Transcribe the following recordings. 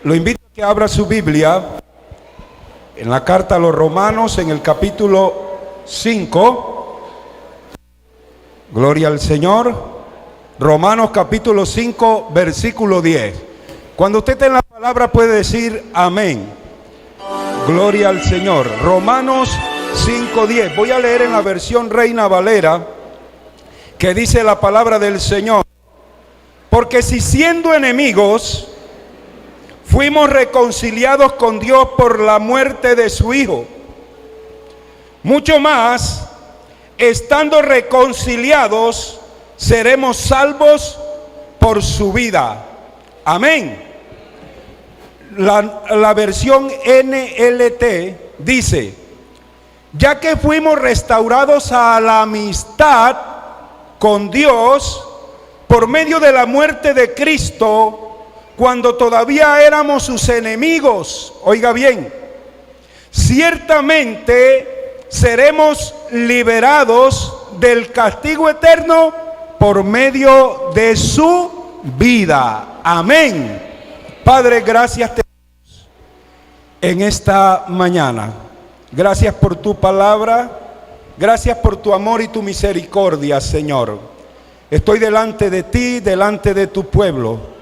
Lo invito a que abra su Biblia en la carta a los Romanos, en el capítulo 5. Gloria al Señor. Romanos capítulo 5, versículo 10. Cuando usted tenga la palabra puede decir amén. Gloria al Señor. Romanos 5:10. Voy a leer en la versión Reina Valera, que dice la palabra del Señor: porque si siendo enemigos fuimos reconciliados con Dios por la muerte de su Hijo, mucho más, estando reconciliados, seremos salvos por su vida. Amén. La versión NLT dice: ya que fuimos restaurados a la amistad con Dios por medio de la muerte de Cristo, cuando todavía éramos sus enemigos. Oiga bien, ciertamente seremos liberados del castigo eterno por medio de su vida. Amén. Padre, gracias te damos en esta mañana. Gracias por tu palabra. Gracias por tu amor y tu misericordia, Señor. Estoy delante de ti, delante de tu pueblo.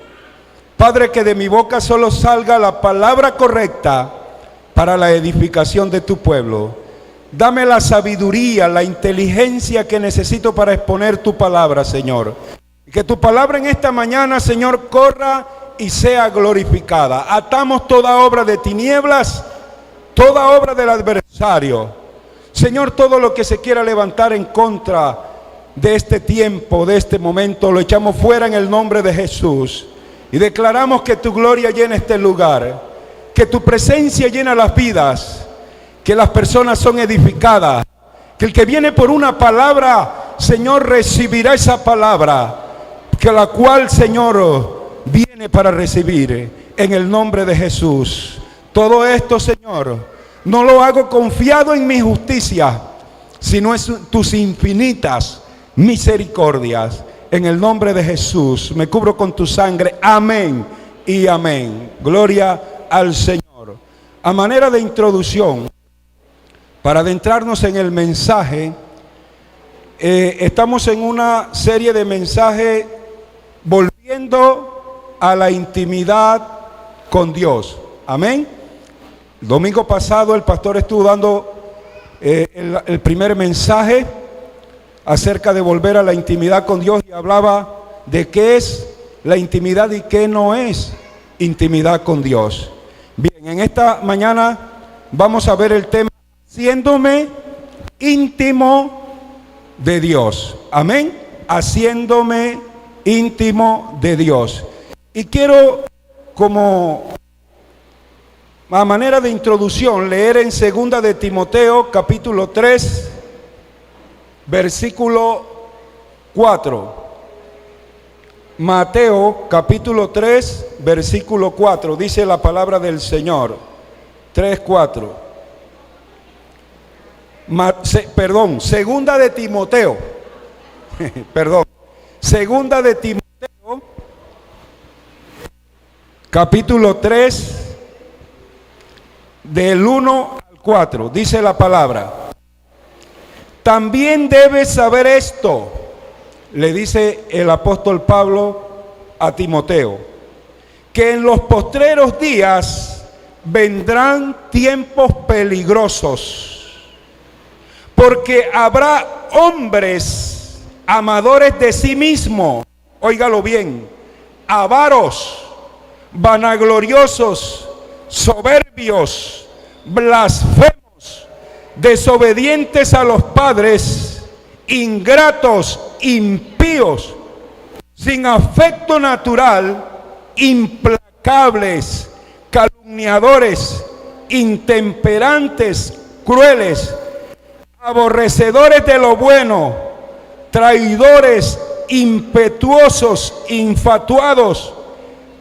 Padre, que de mi boca solo salga la palabra correcta para la edificación de tu pueblo. Dame la sabiduría, la inteligencia que necesito para exponer tu palabra, Señor. Que tu palabra en esta mañana, Señor, corra y sea glorificada. Atamos toda obra de tinieblas, toda obra del adversario. Señor, todo lo que se quiera levantar en contra de este tiempo, de este momento, lo echamos fuera en el nombre de Jesús. Y declaramos que tu gloria llena este lugar, que tu presencia llena las vidas, que las personas son edificadas, que el que viene por una palabra, Señor, recibirá esa palabra, que la cual, Señor, viene para recibir en el nombre de Jesús. Todo esto, Señor, no lo hago confiado en mi justicia, sino en tus infinitas misericordias. En el nombre de Jesús, me cubro con tu sangre. Amén y amén. Gloria al Señor. A manera de introducción, para adentrarnos en el mensaje, estamos en una serie de mensajes volviendo a la intimidad con Dios. Amén. El domingo pasado el pastor estuvo dando el primer mensaje acerca de volver a la intimidad con Dios, y hablaba de qué es la intimidad y qué no es intimidad con Dios. Bien, en esta mañana vamos a ver el tema haciéndome íntimo de Dios. Amén. Haciéndome íntimo de Dios. Y quiero, como a manera de introducción, leer en 2 de Timoteo capítulo 3, versículo 4. Mateo capítulo 3, versículo 4. Dice la palabra del Señor. 3:4. Segunda de Timoteo. Perdón. Segunda de Timoteo capítulo 3, del 1 al 4. Dice la palabra: también debes saber esto, le dice el apóstol Pablo a Timoteo, que en los postreros días vendrán tiempos peligrosos, porque habrá hombres amadores de sí mismos, óigalo bien, avaros, vanagloriosos, soberbios, blasfemos, desobedientes a los padres, ingratos, impíos, sin afecto natural, implacables, calumniadores, intemperantes, crueles, aborrecedores de lo bueno, traidores, impetuosos, infatuados,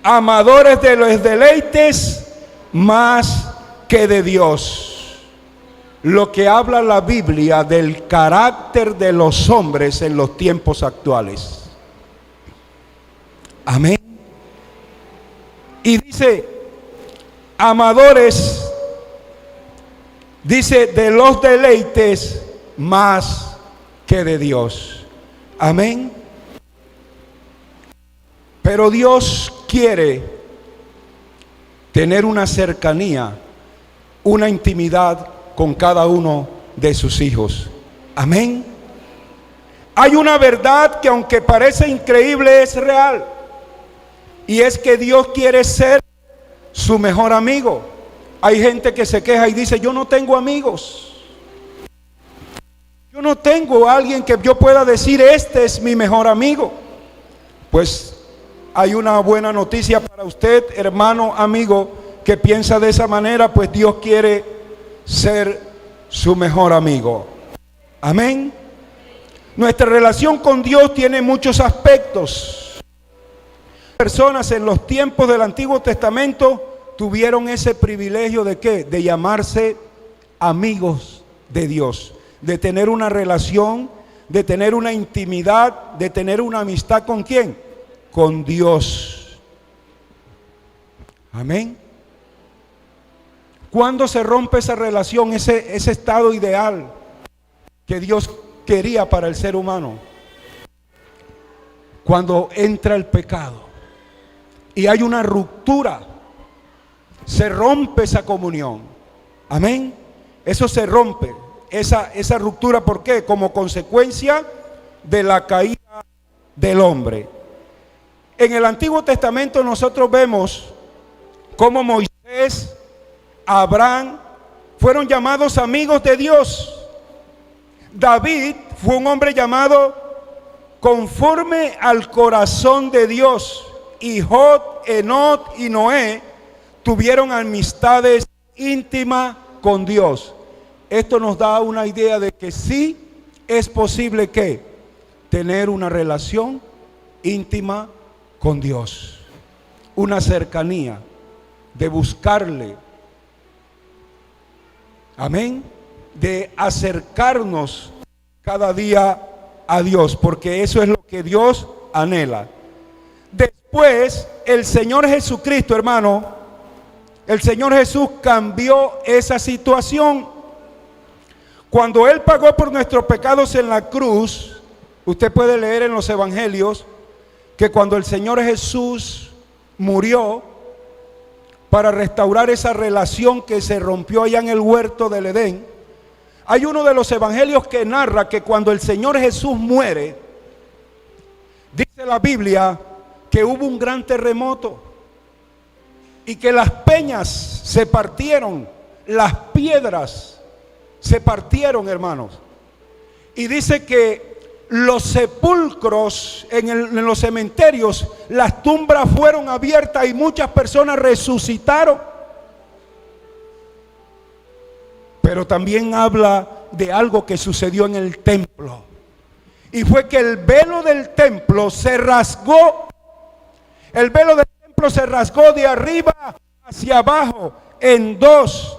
amadores de los deleites más que de Dios. Lo que habla la Biblia del carácter de los hombres en los tiempos actuales. Amén. Y dice, amadores, dice, de los deleites más que de Dios. Amén. Pero Dios quiere tener una cercanía, una intimidad con cada uno de sus hijos. Amén. Hay una verdad que, aunque parece increíble, es real. Y es que Dios quiere ser su mejor amigo. Hay gente que se queja y dice, yo no tengo amigos. Yo no tengo a alguien que yo pueda decir, este es mi mejor amigo. Pues hay una buena noticia para usted, hermano, amigo, que piensa de esa manera, pues Dios quiere ser su mejor amigo. Amén. Nuestra relación con Dios tiene muchos aspectos. Personas en los tiempos del Antiguo Testamento tuvieron ese privilegio de ¿qué? De llamarse amigos de Dios, de tener una relación, de tener una intimidad, de tener una amistad ¿con quién? Con Dios. Amén. ¿Cuándo se rompe esa relación, ese estado ideal que Dios quería para el ser humano? Cuando entra el pecado y hay una ruptura, se rompe esa comunión. Amén. Eso se rompe, esa ruptura. ¿Por qué? Como consecuencia de la caída del hombre. En el Antiguo Testamento nosotros vemos cómo Moisés, Abraham fueron llamados amigos de Dios. David fue un hombre llamado conforme al corazón de Dios. Y Job, Enoc y Noé tuvieron amistades íntimas con Dios. Esto nos da una idea de que sí es posible que tener una relación íntima con Dios, una cercanía de buscarle. Amén. De acercarnos cada día a Dios, porque eso es lo que Dios anhela. Después, el Señor Jesucristo, hermano, el Señor Jesús cambió esa situación. Cuando Él pagó por nuestros pecados en la cruz, usted puede leer en los evangelios que cuando el Señor Jesús murió para restaurar esa relación que se rompió allá en el huerto del Edén, hay uno de los evangelios que narra que cuando el Señor Jesús muere, dice la Biblia que hubo un gran terremoto y que las peñas se partieron, las piedras se partieron, hermanos. Y dice que los sepulcros en los cementerios, las tumbas fueron abiertas y muchas personas resucitaron. Pero también habla de algo que sucedió en el templo. Y fue que el velo del templo se rasgó. El velo del templo se rasgó de arriba hacia abajo en dos.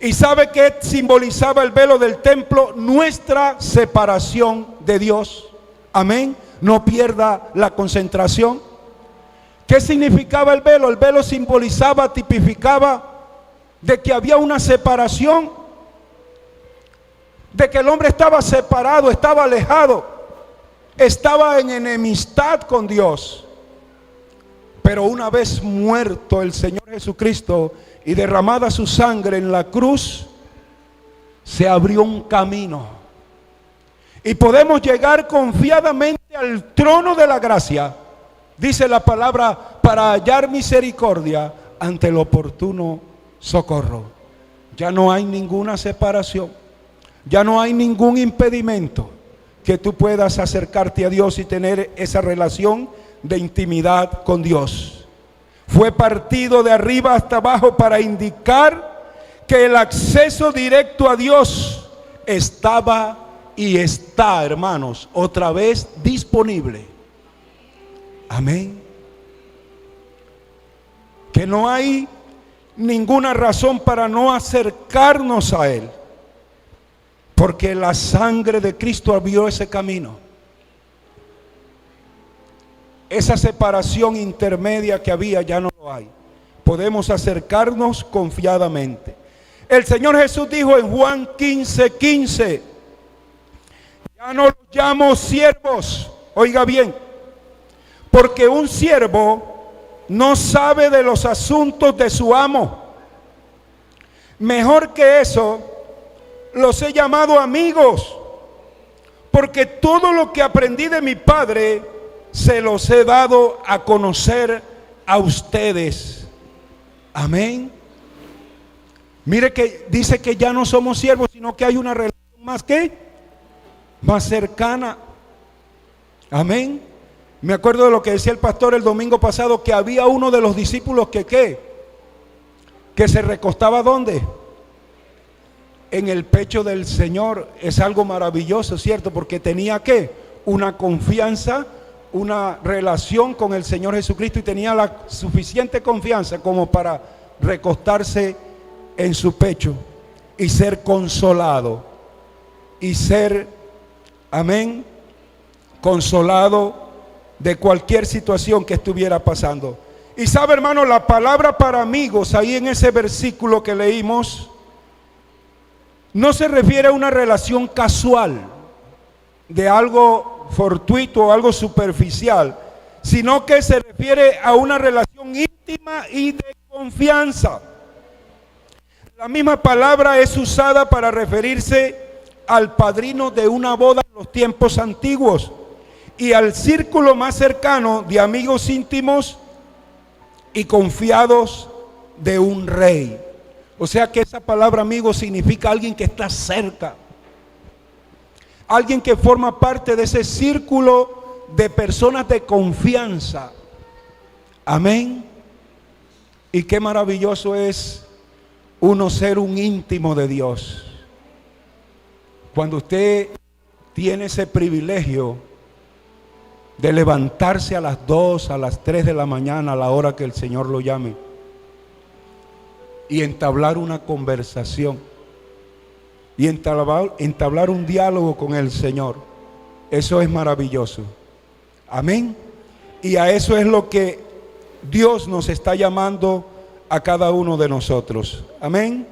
¿Y sabe qué simbolizaba el velo del templo? Nuestra separación de Dios. Amén. No pierda la concentración. ¿Qué significaba el velo? El velo simbolizaba, tipificaba de que había una separación, de que el hombre estaba separado, estaba alejado, estaba en enemistad con Dios. Pero una vez muerto el Señor Jesucristo y derramada su sangre en la cruz, se abrió un camino y podemos llegar confiadamente al trono de la gracia, dice la palabra, para hallar misericordia ante el oportuno socorro. Ya no hay ninguna separación, ya no hay ningún impedimento que tú puedas acercarte a Dios y tener esa relación de intimidad con Dios. Fue partido de arriba hasta abajo para indicar que el acceso directo a Dios estaba y está, hermanos, otra vez disponible. Amén. Que no hay ninguna razón para no acercarnos a Él, porque la sangre de Cristo abrió ese camino. Esa separación intermedia que había ya no lo lo hay. Podemos acercarnos confiadamente. El Señor Jesús dijo en Juan 15:15, ya no los llamo siervos, oiga bien, porque un siervo no sabe de los asuntos de su amo. Mejor que eso, los he llamado amigos, porque todo lo que aprendí de mi Padre se los he dado a conocer a ustedes. Amén. Mire que dice que ya no somos siervos, sino que hay una relación más cercana. Amén. Me acuerdo de lo que decía el pastor el domingo pasado, que había uno de los discípulos que se recostaba ¿dónde? En el pecho del Señor. Es algo maravilloso, ¿cierto? Porque tenía una confianza, una relación con el Señor Jesucristo, y tenía la suficiente confianza como para recostarse en su pecho y ser consolado y ser, amén, consolado de cualquier situación que estuviera pasando. Y sabe, hermano, la palabra para amigos ahí en ese versículo que leímos no se refiere a una relación casual de algo fortuito o algo superficial, sino que se refiere a una relación íntima y de confianza. La misma palabra es usada para referirse al padrino de una boda en los tiempos antiguos y al círculo más cercano de amigos íntimos y confiados de un rey. O sea que esa palabra amigo significa alguien que está cerca, alguien que forma parte de ese círculo de personas de confianza. Amén. Y qué maravilloso es uno ser un íntimo de Dios. Cuando usted tiene ese privilegio de levantarse a las 2, a las 3 de la mañana, a la hora que el Señor lo llame, y entablar una conversación, y entablar un diálogo con el Señor, eso es maravilloso. Amén. Y a eso es lo que Dios nos está llamando a cada uno de nosotros. Amén.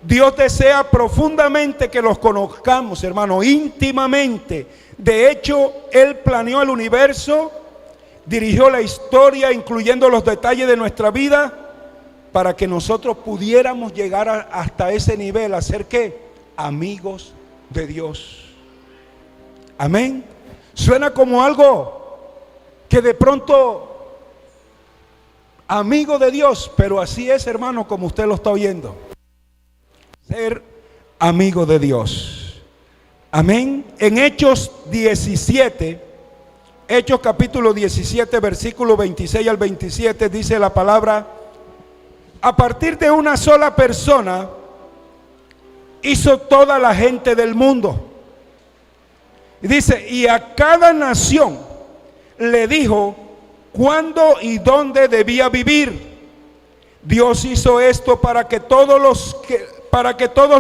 Dios desea profundamente que los conozcamos, hermano, íntimamente. De hecho, Él planeó el universo, dirigió la historia, incluyendo los detalles de nuestra vida, para que nosotros pudiéramos llegar hasta ese nivel, a ser ¿qué? Amigos de Dios. Amén. Suena como algo que de pronto, amigo de Dios, pero así es, hermano, como usted lo está oyendo. Ser amigo de Dios. Amén. En Hechos 17, Hechos capítulo 17, versículo 26 al 27, dice la palabra: a partir de una sola persona hizo toda la gente del mundo. Y dice, y a cada nación le dijo cuándo y dónde debía vivir. Dios hizo esto para que todos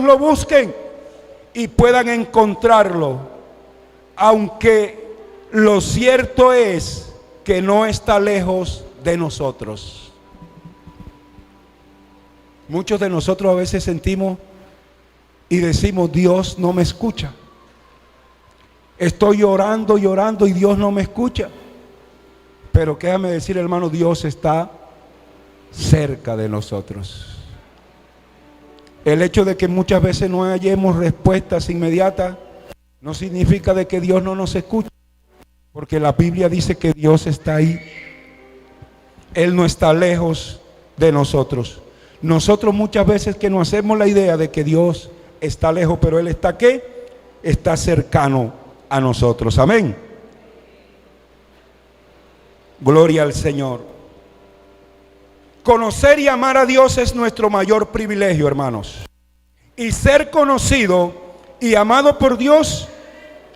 lo busquen y puedan encontrarlo, aunque lo cierto es que no está lejos de nosotros. Muchos de nosotros a veces sentimos y decimos, Dios no me escucha. Estoy llorando y Dios no me escucha. Pero déjame decir, hermano, Dios está cerca de nosotros. El hecho de que muchas veces no hallemos respuestas inmediatas no significa de que Dios no nos escuche, porque la Biblia dice que Dios está ahí. Él no está lejos de nosotros. Nosotros muchas veces que nos hacemos la idea de que Dios está lejos, pero Él está ¿qué? Está cercano a nosotros. Amén. Gloria al Señor. Conocer y amar a Dios es nuestro mayor privilegio, hermanos. Y ser conocido y amado por Dios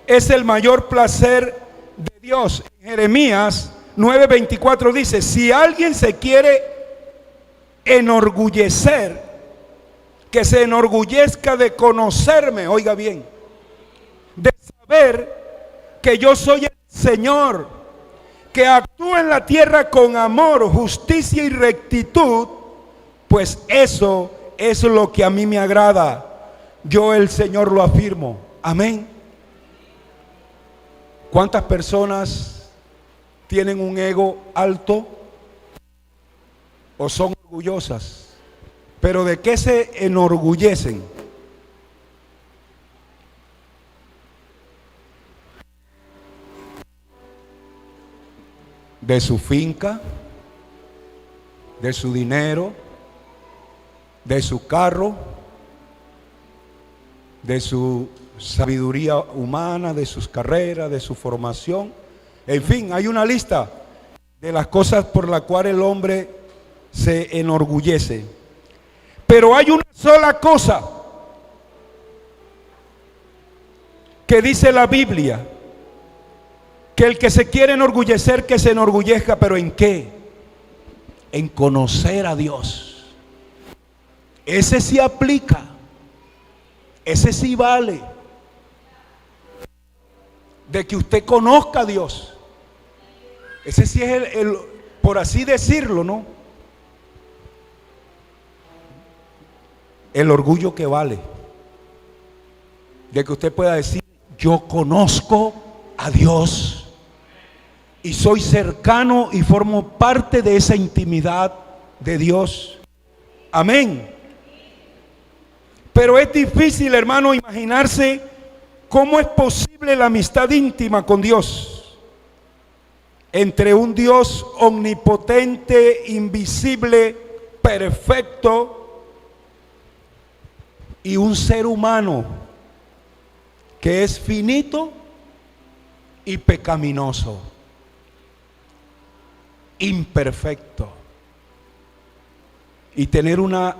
es el mayor placer de Dios. En Jeremías 9:24 dice, si alguien se quiere enorgullecer, que se enorgullezca de conocerme, oiga bien, de saber que yo soy el Señor, que actúa en la tierra con amor, justicia y rectitud, pues eso es lo que a mí me agrada. Yo, el Señor, lo afirmo. Amén. ¿Cuántas personas tienen un ego alto o son orgullosas? ¿Pero de qué se enorgullecen? De su finca, de su dinero, de su carro, de su sabiduría humana, de sus carreras, de su formación. En fin, hay una lista de las cosas por las cuales el hombre se enorgullece. Pero hay una sola cosa que dice la Biblia, que el que se quiere enorgullecer, que se enorgullezca, pero ¿en qué? En conocer a Dios. Ese sí aplica, ese sí vale, de que usted conozca a Dios. Ese sí es por así decirlo, ¿no? El orgullo que vale, de que usted pueda decir: yo conozco a Dios y soy cercano y formo parte de esa intimidad de Dios. Amén. Pero es difícil, hermano, imaginarse cómo es posible la amistad íntima con Dios, entre un Dios omnipotente, invisible, perfecto, y un ser humano que es finito y pecaminoso, imperfecto, y tener una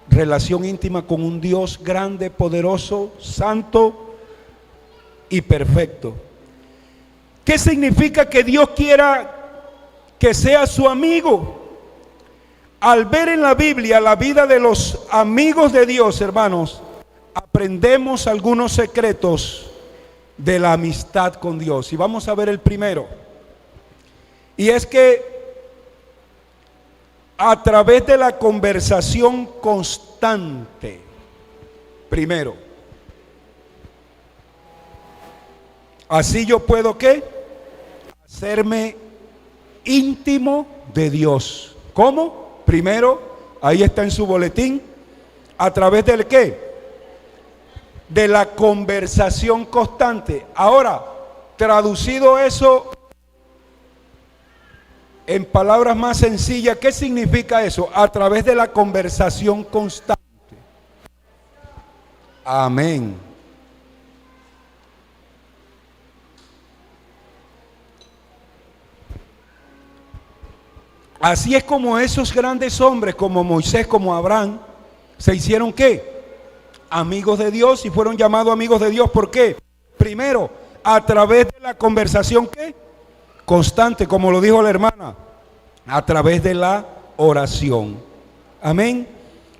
relación íntima con un Dios grande, poderoso, santo y perfecto. ¿Qué significa que Dios quiera que sea su amigo? Al ver en la Biblia la vida de los amigos de Dios, hermanos, aprendemos algunos secretos de la amistad con Dios. Y vamos a ver el primero. Y es que a través de la conversación constante, primero, así yo puedo, ¿qué? Hacerme íntimo de Dios. ¿Cómo? Primero, ahí está en su boletín, a través del ¿qué? De la conversación constante. Ahora, traducido eso en palabras más sencillas, ¿qué significa eso? A través de la conversación constante. Amén. Así es como esos grandes hombres, como Moisés, como Abraham, se hicieron ¿qué? Amigos de Dios, y fueron llamados amigos de Dios. ¿Por qué? Primero, a través de la conversación ¿qué? Constante, como lo dijo la hermana, a través de la oración. Amén.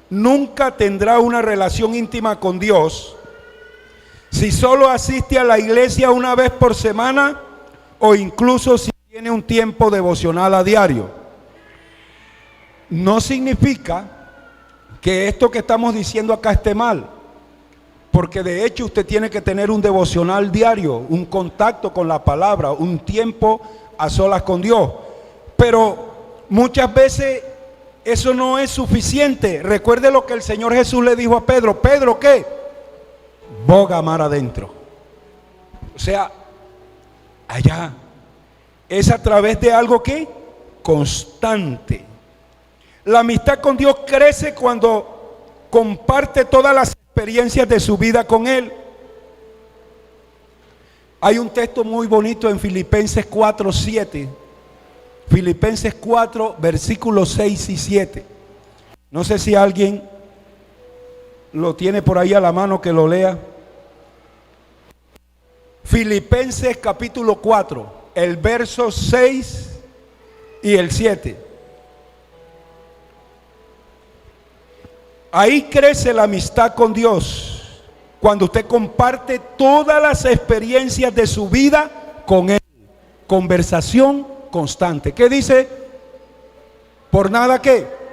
Nunca tendrá una relación íntima con Dios si solo asiste a la iglesia una vez por semana, o incluso si tiene un tiempo devocional a diario. No significa que esto que estamos diciendo acá esté mal, porque de hecho usted tiene que tener un devocional diario, un contacto con la palabra, un tiempo a solas con Dios. Pero muchas veces eso no es suficiente. Recuerde lo que el Señor Jesús le dijo a Pedro. Pedro, ¿qué? Boga mar adentro. O sea, allá es a través de algo que constante. La amistad con Dios crece cuando comparte todas las experiencias de su vida con Él. Hay un texto muy bonito en Filipenses 4:7. Filipenses 4, versículos 6 y 7. No sé si alguien lo tiene por ahí a la mano, que lo lea. Filipenses capítulo 4, el verso 6 y el 7. Ahí crece la amistad con Dios, cuando usted comparte todas las experiencias de su vida con Él, conversación constante. ¿Qué dice? Por nada que.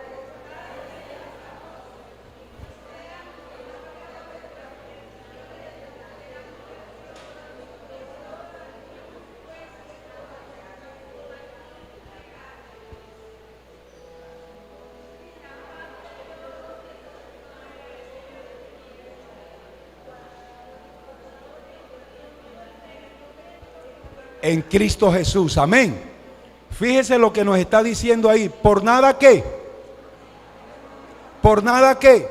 En Cristo Jesús, amén. Fíjese lo que nos está diciendo ahí. Por nada que. Por nada que.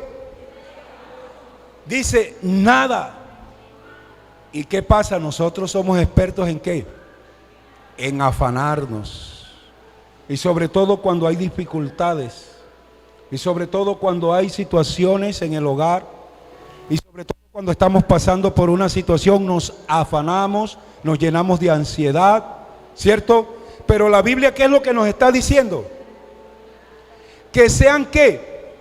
Dice nada. ¿Y qué pasa? Nosotros somos expertos en qué? En afanarnos. Y sobre todo cuando hay dificultades. Y sobre todo cuando hay situaciones en el hogar. Y sobre todo cuando estamos pasando por una situación, nos afanamos, nos llenamos de ansiedad, ¿cierto? Pero la Biblia, ¿qué es lo que nos está diciendo? Que sean ¿qué?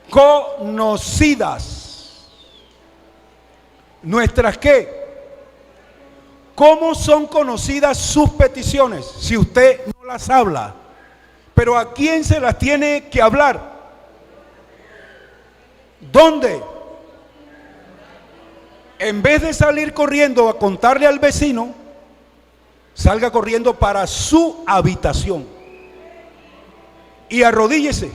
Conocidas. ¿Nuestras qué? ¿Cómo son conocidas sus peticiones? Si usted no las habla. Pero ¿a quién se las tiene que hablar? ¿Dónde? En vez de salir corriendo a contarle al vecino, salga corriendo para su habitación y arrodíllese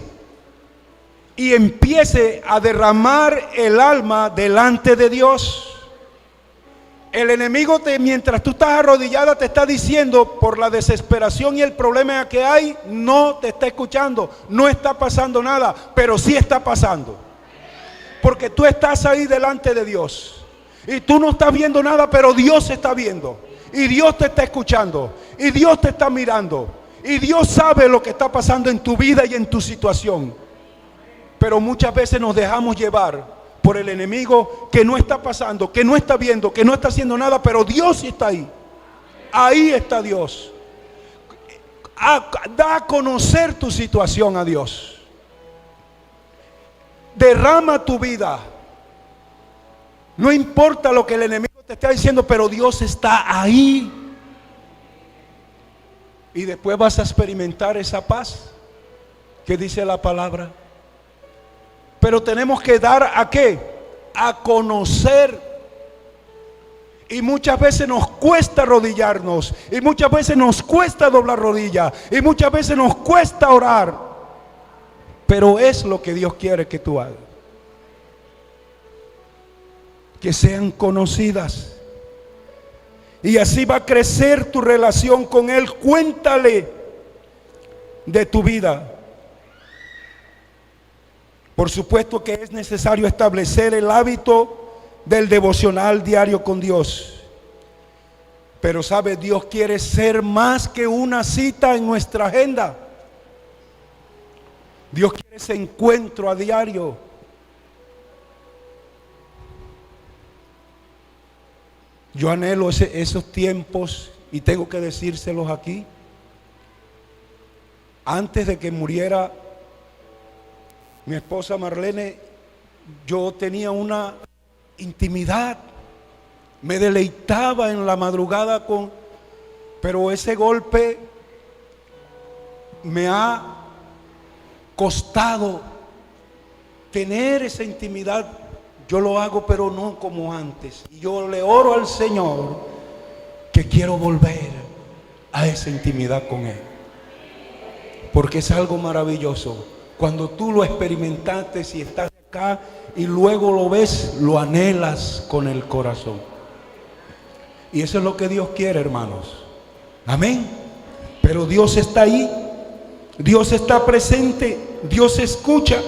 y empiece a derramar el alma delante de Dios. El enemigo, mientras tú estás arrodillada, te está diciendo, por la desesperación y el problema que hay, no te está escuchando, no está pasando nada, pero sí está pasando, porque tú estás ahí delante de Dios. Y tú no estás viendo nada, pero Dios está viendo. Y Dios te está escuchando. Y Dios te está mirando. Y Dios sabe lo que está pasando en tu vida y en tu situación. Pero muchas veces nos dejamos llevar por el enemigo que no está pasando, que no está viendo, que no está haciendo nada, pero Dios sí está ahí. Ahí está Dios. Da a conocer tu situación a Dios. Derrama tu vida. No importa lo que el enemigo te está diciendo, pero Dios está ahí. Y después vas a experimentar esa paz que dice la palabra. Pero tenemos que dar ¿a qué? A conocer. Y muchas veces nos cuesta arrodillarnos. Y muchas veces nos cuesta doblar rodillas. Y muchas veces nos cuesta orar. Pero es lo que Dios quiere que tú hagas. Que sean conocidas. Y así va a crecer tu relación con Él. Cuéntale de tu vida. Por supuesto que es necesario establecer el hábito del devocional diario con Dios. Pero sabe, Dios quiere ser más que una cita en nuestra agenda. Dios quiere ese encuentro a diario. Yo anhelo esos tiempos, y tengo que decírselos aquí. Antes de que muriera mi esposa Marlene, yo tenía una intimidad, me deleitaba en la madrugada pero ese golpe me ha costado tener esa intimidad. Yo lo hago, pero no como antes. Y yo le oro al Señor que quiero volver a esa intimidad con Él, porque es algo maravilloso. Cuando tú lo experimentaste y estás acá y luego lo ves, lo anhelas con el corazón. Y eso es lo que Dios quiere, hermanos. Amén. Pero Dios está ahí. Dios está presente. Dios escucha.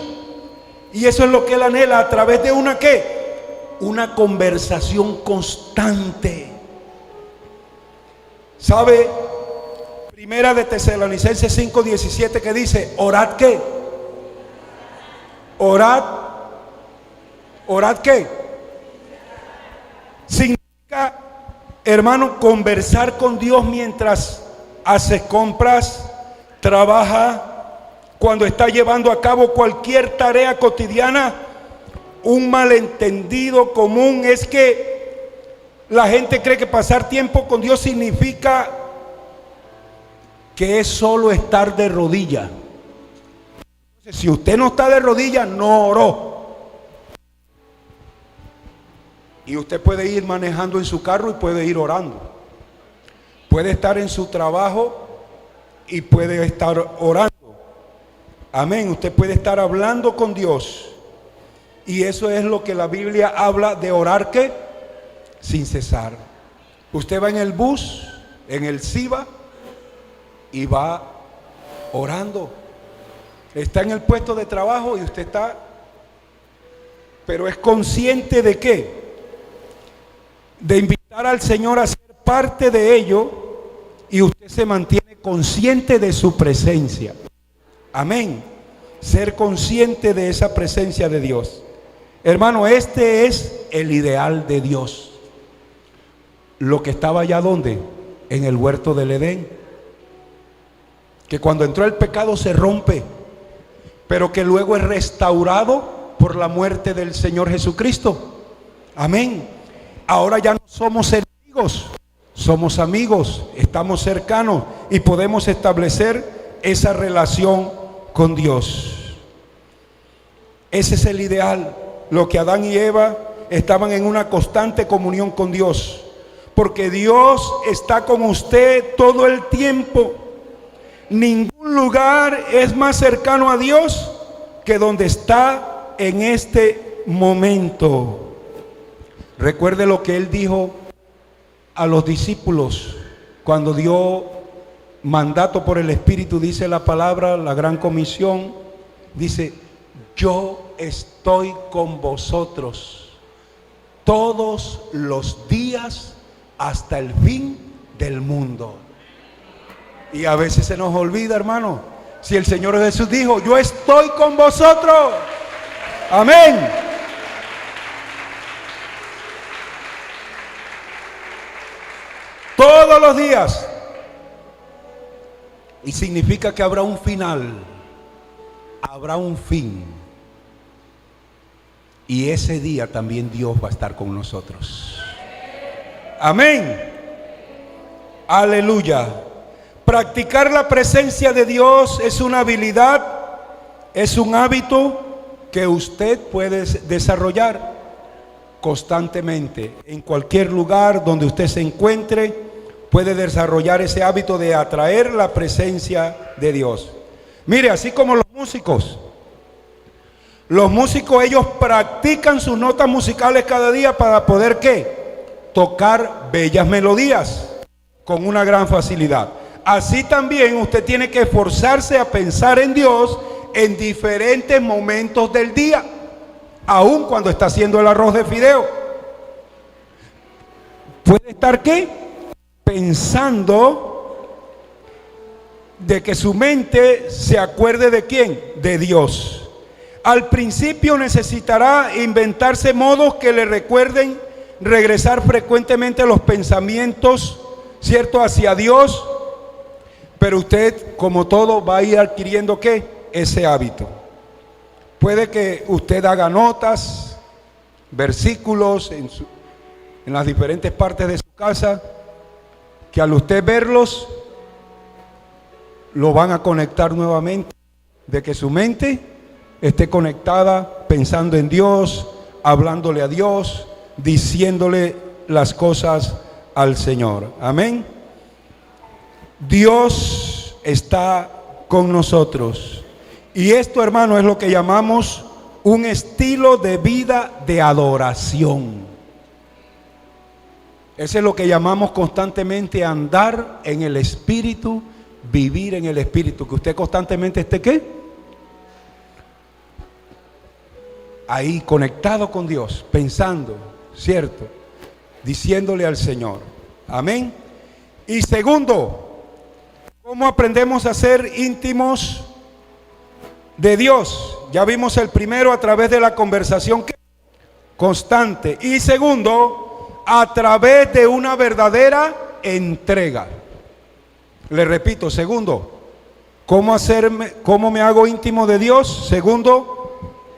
Y eso es lo que Él anhela a través de una ¿qué? Una conversación constante. ¿Sabe? Primera de Tesalonicenses 5:17 que dice, orad ¿qué? Orad. ¿Orad qué? Significa, hermano, conversar con Dios mientras haces compras, trabaja, cuando está llevando a cabo cualquier tarea cotidiana. Un malentendido común es que La gente cree que pasar tiempo con Dios significa que es solo estar de rodillas. Si usted no está de rodillas, no oró. Y usted puede ir manejando en su carro y puede ir orando. Puede estar en su trabajo y puede estar orando. Amén. Usted puede estar hablando con Dios. Y eso es lo que la Biblia habla de orar, ¿qué? Sin cesar. Usted va en el bus, en el SIVA, y va orando. Está en el puesto de trabajo y usted está, pero es consciente de qué, de invitar al Señor a ser parte de ello, y usted se mantiene consciente de su presencia. Amén. Ser consciente de esa presencia de Dios. Hermano, este es el ideal de Dios. Lo que estaba allá donde, en el huerto del Edén, que cuando entró el pecado se rompe, pero que luego es restaurado por la muerte del Señor Jesucristo. Amén. Ahora ya no somos enemigos, somos amigos, estamos cercanos y podemos establecer esa relación con Dios. Ese es el ideal. Lo que Adán y Eva estaban en una constante comunión con Dios, porque Dios está con usted todo el tiempo. Ningún lugar es más cercano a Dios que donde está en este momento. Recuerde lo que Él dijo a los discípulos cuando dio mandato por el Espíritu. Dice la palabra, la gran comisión, dice: yo estoy con vosotros todos los días hasta el fin del mundo. Y a veces se nos olvida, hermano, si el Señor Jesús dijo: yo estoy con vosotros. Amén. Todos los días. Y significa que habrá un final, habrá un fin. Y ese día también Dios va a estar con nosotros. Amén. Aleluya. Practicar la presencia de Dios es una habilidad, es un hábito que usted puede desarrollar constantemente. En cualquier lugar donde usted se encuentre, puede desarrollar ese hábito de atraer la presencia de Dios. Mire, así como los músicos ellos practican sus notas musicales cada día para poder ¿qué? Tocar bellas melodías con una gran facilidad. Así también usted tiene que esforzarse a pensar en Dios en diferentes momentos del día, aun cuando está haciendo el arroz de fideo. Puede estar ¿qué? Pensando de que su mente se acuerde de ¿quién? De Dios. Al principio necesitará inventarse modos que le recuerden regresar frecuentemente a los pensamientos, ¿cierto?, hacia Dios. Pero usted, como todo, va a ir adquiriendo ¿qué? Ese hábito. Puede que usted haga notas, versículos en las diferentes partes de su casa, que al usted verlos, lo van a conectar nuevamente, de que su mente esté conectada, pensando en Dios, hablándole a Dios, diciéndole las cosas al Señor. Amén. Dios está con nosotros. Y esto, hermano, es lo que llamamos un estilo de vida de adoración. Ese es lo que llamamos constantemente andar en el Espíritu, vivir en el Espíritu. Que usted constantemente esté ¿qué? Ahí conectado con Dios, pensando, ¿cierto? Diciéndole al Señor. Amén. Y segundo, ¿cómo aprendemos a ser íntimos de Dios? Ya vimos el primero, a través de la conversación constante. Y segundo, a través de una verdadera entrega. Le repito, segundo, ¿cómo me hago íntimo de Dios? Segundo,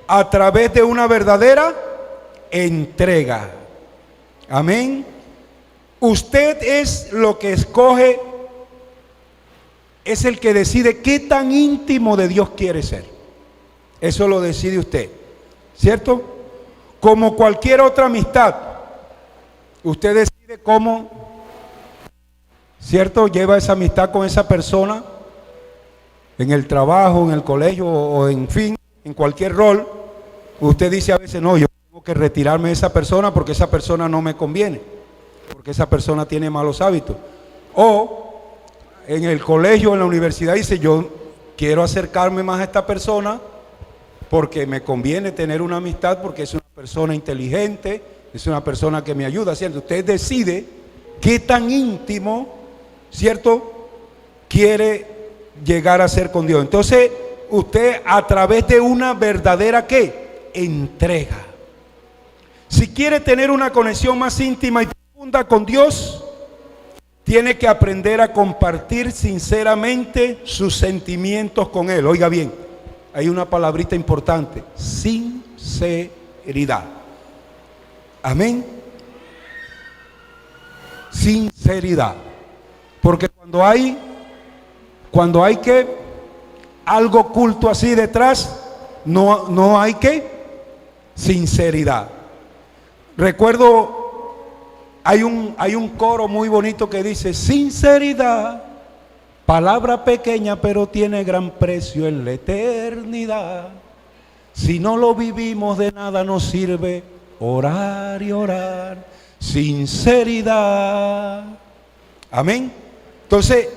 a través de una verdadera entrega. Amén. Usted es lo que escoge, es el que decide qué tan íntimo de Dios quiere ser. Eso lo decide usted, ¿cierto? Como cualquier otra amistad, usted decide cómo, ¿cierto?, lleva esa amistad con esa persona en el trabajo, en el colegio o en fin, en cualquier rol. Usted dice a veces, no, yo tengo que retirarme de esa persona porque esa persona no me conviene, porque esa persona tiene malos hábitos. O en el colegio, en la universidad, dice, yo quiero acercarme más a esta persona porque me conviene tener una amistad, porque es una persona inteligente, es una persona que me ayuda, ¿cierto? Usted decide qué tan íntimo, ¿cierto?, quiere llegar a ser con Dios. Entonces, usted a través de una verdadera, ¿qué?, entrega. Si quiere tener una conexión más íntima y profunda con Dios, tiene que aprender a compartir sinceramente sus sentimientos con Él. Oiga bien, hay una palabrita importante: sinceridad. Amén. Sinceridad. Porque cuando hay que algo oculto así detrás, no hay que sinceridad. Recuerdo, hay un coro muy bonito que dice: sinceridad, palabra pequeña pero tiene gran precio en la eternidad. Si no lo vivimos, de nada nos sirve orar y orar. Sinceridad. Amén. Entonces,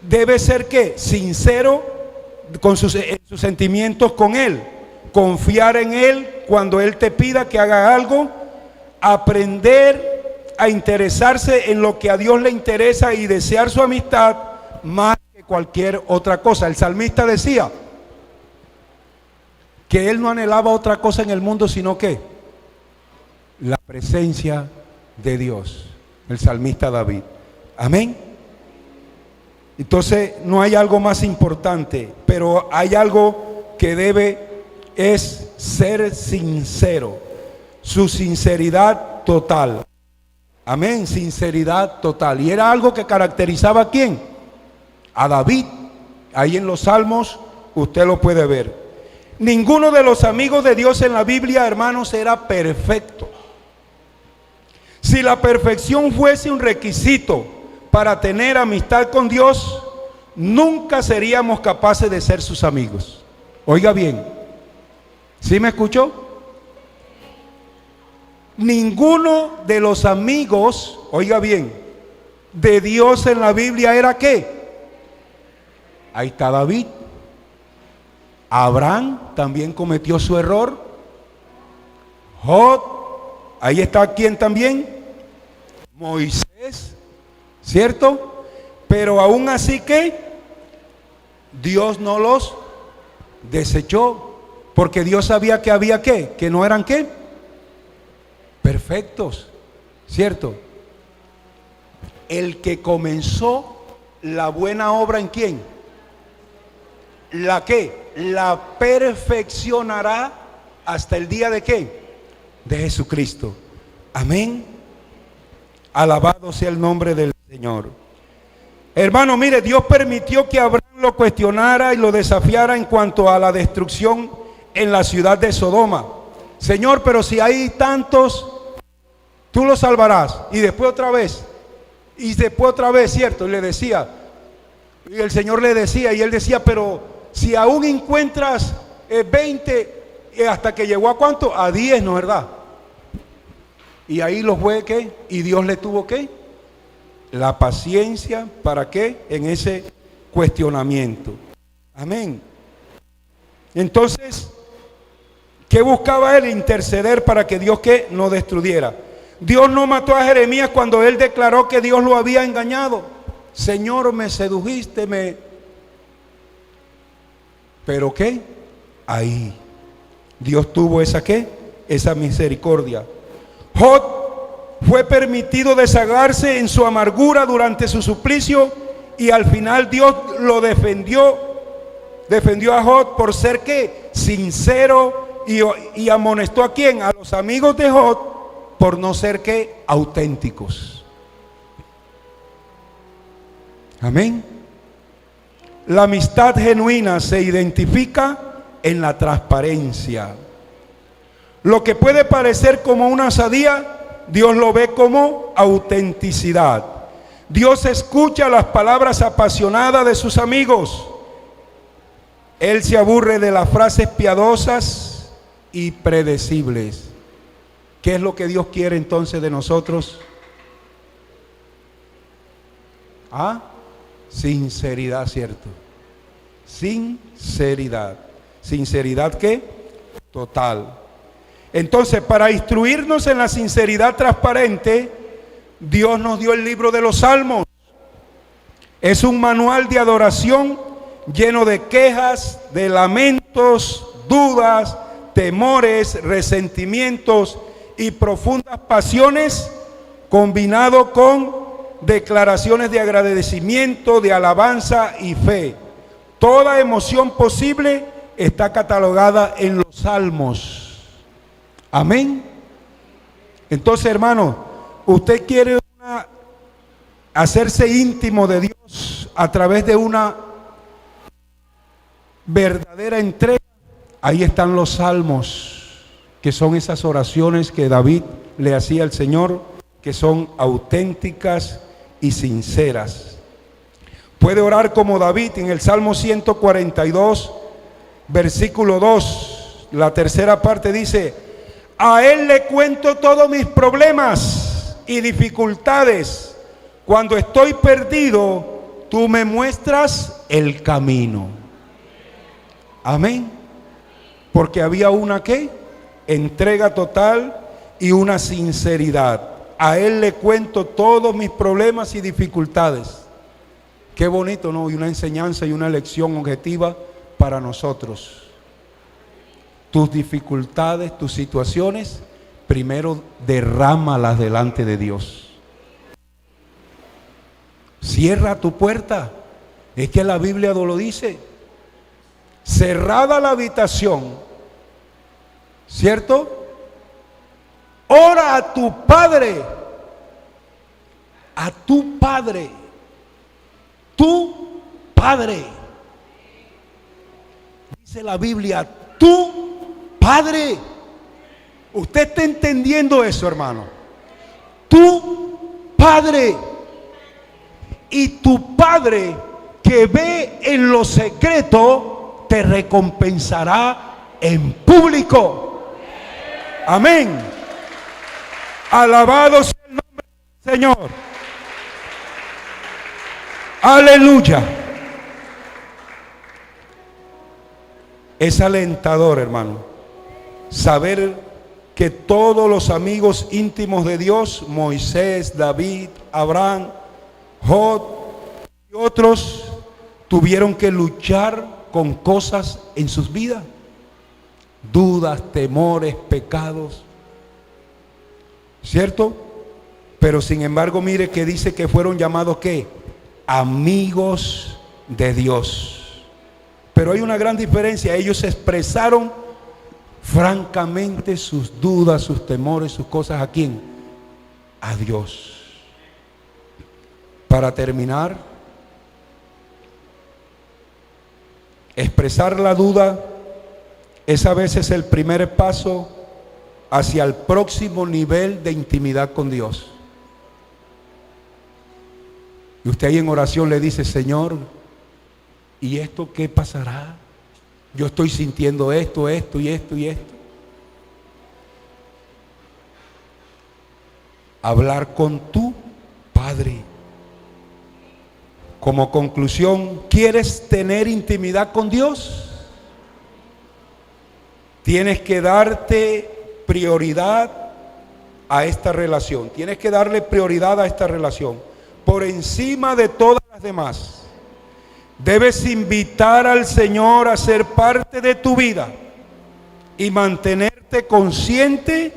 debe ser ¿qué? Sincero con sus sentimientos con Él. Confiar en Él cuando Él te pida que haga algo. Aprender a interesarse en lo que a Dios le interesa y desear su amistad más que cualquier otra cosa. El salmista decía que él no anhelaba otra cosa en el mundo sino que la presencia de Dios. El salmista David. Amén. Entonces no hay algo más importante, pero hay algo que es ser sincero. Su sinceridad total. Amén, sinceridad total. Y era algo que caracterizaba ¿a quién? A David. Ahí en los Salmos usted lo puede ver. Ninguno de los amigos de Dios en la Biblia, hermanos, era perfecto. Si la perfección fuese un requisito para tener amistad con Dios, nunca seríamos capaces de ser sus amigos. Oiga bien, ¿sí me escuchó? Ninguno de los amigos, oiga bien, de Dios en la Biblia era ¿qué? Ahí está David. Abraham también cometió su error. Job, ahí está ¿quién también? Moisés, ¿cierto? Pero aún así que Dios no los desechó, porque Dios sabía que había ¿qué? Que no eran ¿qué? Perfectos, ¿cierto? El que comenzó la buena obra ¿en quién? ¿La qué? La perfeccionará hasta el día ¿de qué? De Jesucristo. Amén. Alabado sea el nombre del Señor. Hermano, mire, Dios permitió que Abraham lo cuestionara y lo desafiara en cuanto a la destrucción en la ciudad de Sodoma. Señor, pero si hay tantos, tú los salvarás. Y después otra vez, ¿cierto? Y le decía, y el Señor le decía, y él decía, pero si aún encuentras 20, hasta que llegó a ¿cuánto? A 10, ¿no es verdad? Y ahí los fue, ¿qué? Y Dios le tuvo, ¿qué? La paciencia, ¿para qué? En ese cuestionamiento. Amén. Entonces, ¿qué buscaba él? Interceder para que Dios ¿qué? No destruyera. Dios no mató a Jeremías cuando él declaró que Dios lo había engañado. Señor, me sedujiste, ¿Pero qué? Ahí Dios tuvo esa ¿qué? Esa misericordia. Job fue permitido desahogarse en su amargura durante su suplicio y al final Dios lo defendió a Job por ser ¿qué? Sincero y amonestó ¿a quién? A los amigos de Job por no ser ¿qué? Auténticos. Amén. La amistad genuina se identifica en la transparencia. Lo que puede parecer como una osadía, Dios lo ve como autenticidad. Dios escucha las palabras apasionadas de sus amigos. Él se aburre de las frases piadosas y predecibles. ¿Qué es lo que Dios quiere entonces de nosotros? Sinceridad, ¿cierto? Sinceridad. ¿Sinceridad qué? Total. Entonces, para instruirnos en la sinceridad transparente, Dios nos dio el libro de los Salmos. Es un manual de adoración lleno de quejas, de lamentos, dudas, temores, resentimientos y profundas pasiones, combinado con declaraciones de agradecimiento, de alabanza y fe. Toda emoción posible está catalogada en los Salmos. Amén. Entonces, hermano, usted quiere hacerse íntimo de Dios a través de una verdadera entrega. Ahí están los Salmos, que son esas oraciones que David le hacía al Señor, que son auténticas y sinceras. Puede orar como David en el Salmo 142, versículo 2. La tercera parte dice: a Él le cuento todos mis problemas y dificultades. Cuando estoy perdido, tú me muestras el camino. Amén. Porque había una ¿qué? Entrega total y una sinceridad. A Él le cuento todos mis problemas y dificultades. Qué bonito, ¿no? Y una enseñanza y una lección objetiva para nosotros. Tus dificultades, tus situaciones, primero derrámalas delante de Dios. Cierra tu puerta. Es que la Biblia lo dice. Cerrada la habitación, ¿cierto? Ora a tu Padre. A tu Padre. Tu Padre. Dice la Biblia, tu Padre. ¿Usted está entendiendo eso, hermano? Tu Padre. Y tu Padre que ve en lo secreto te recompensará en público. Amén. Alabado sea el nombre del Señor. Aleluya. Es alentador, hermano, saber que todos los amigos íntimos de Dios, Moisés, David, Abraham, Job y otros, tuvieron que luchar con cosas en sus vidas, dudas, temores, pecados, ¿cierto? Pero sin embargo, mire que dice que fueron llamados ¿qué? Amigos de Dios. Pero hay una gran diferencia. Ellos expresaron francamente sus dudas, sus temores, sus cosas. ¿A quién? A Dios. Para terminar, expresar la duda es a veces el primer paso hacia el próximo nivel de intimidad con Dios. Y usted ahí en oración le dice: Señor, ¿y esto qué pasará? Yo estoy sintiendo esto y esto y esto. Hablar con tu Padre. Como conclusión, ¿quieres tener intimidad con Dios? Tienes que darte prioridad a esta relación. Tienes que darle prioridad a esta relación por encima de todas las demás. Debes invitar al Señor a ser parte de tu vida y mantenerte consciente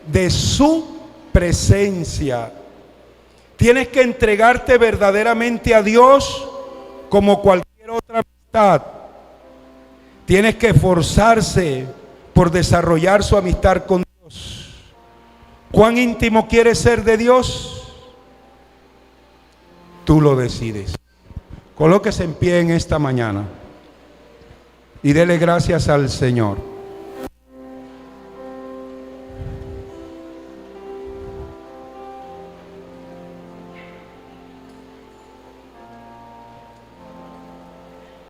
de su presencia. Tienes que entregarte verdaderamente a Dios como cualquier otra amistad. Tienes que esforzarse por desarrollar su amistad con Dios. ¿Cuán íntimo quieres ser de Dios? Tú lo decides. Colóquese en pie en esta mañana y dele gracias al Señor.